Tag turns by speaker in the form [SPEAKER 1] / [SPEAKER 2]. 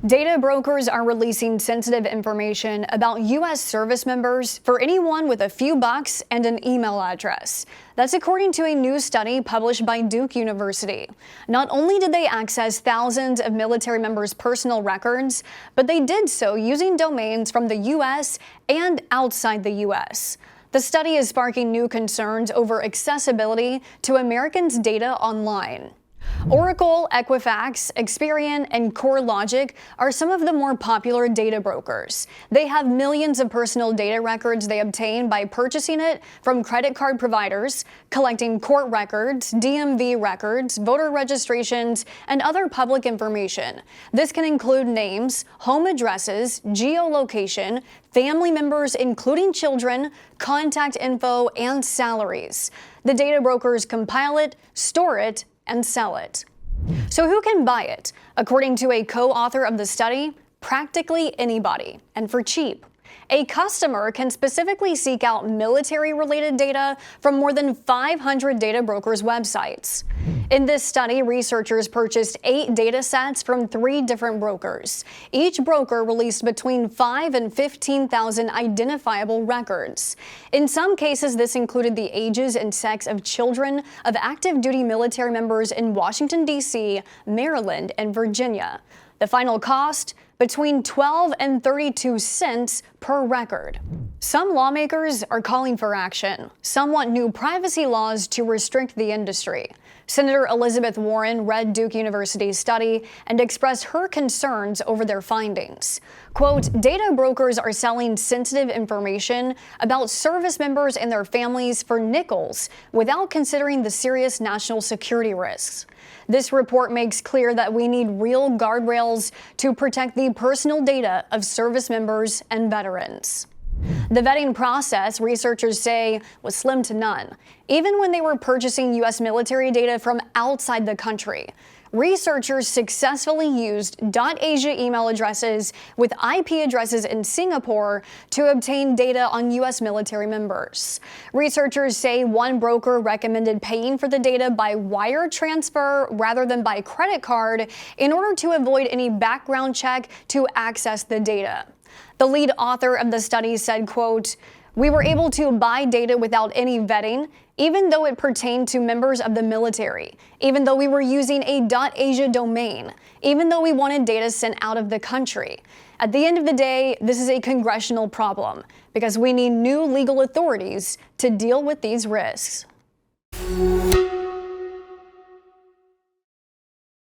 [SPEAKER 1] Data brokers are releasing sensitive information about U.S. service members for anyone with a few bucks and an email address. That's according to a new study published by Duke University. Not only did they access thousands of military members' personal records, but they did so using domains from the U.S. and outside the U.S. The study is sparking new concerns over accessibility to Americans' data online. Oracle, Equifax, Experian, and CoreLogic are some of the more popular data brokers. They have millions of personal data records they obtain by purchasing it from credit card providers, collecting court records, DMV records, voter registrations, and other public information. This can include names, home addresses, geolocation, family members including children, contact info, and salaries. The data brokers compile it, store it, and sell it. So who can buy it? According to a co-author of the study, practically anybody, and for cheap. A customer can specifically seek out military-related data from more than 500 data brokers' websites. In this study, researchers purchased 8 data sets from 3 different brokers. Each broker released between 5 and 15,000 identifiable records. In some cases, this included the ages and sex of children of active duty military members in Washington, D.C., Maryland, and Virginia. The final cost? Between 12 and 32 cents per record. Some lawmakers are calling for action. Some want new privacy laws to restrict the industry. Senator Elizabeth Warren read Duke University's study and expressed her concerns over their findings. Quote, data brokers are selling sensitive information about service members and their families for nickels without considering the serious national security risks. This report makes clear that we need real guardrails to protect the personal data of service members and veterans. The vetting process, researchers say, was slim to none, even when they were purchasing U.S. military data from outside the country. Researchers successfully used .asia email addresses with IP addresses in Singapore to obtain data on U.S. military members. Researchers say one broker recommended paying for the data by wire transfer rather than by credit card in order to avoid any background check to access the data. The lead author of the study said, quote, we were able to buy data without any vetting, even though it pertained to members of the military, even though we were using a .asia domain, even though we wanted data sent out of the country. At the end of the day, this is a congressional problem because we need new legal authorities to deal with these risks.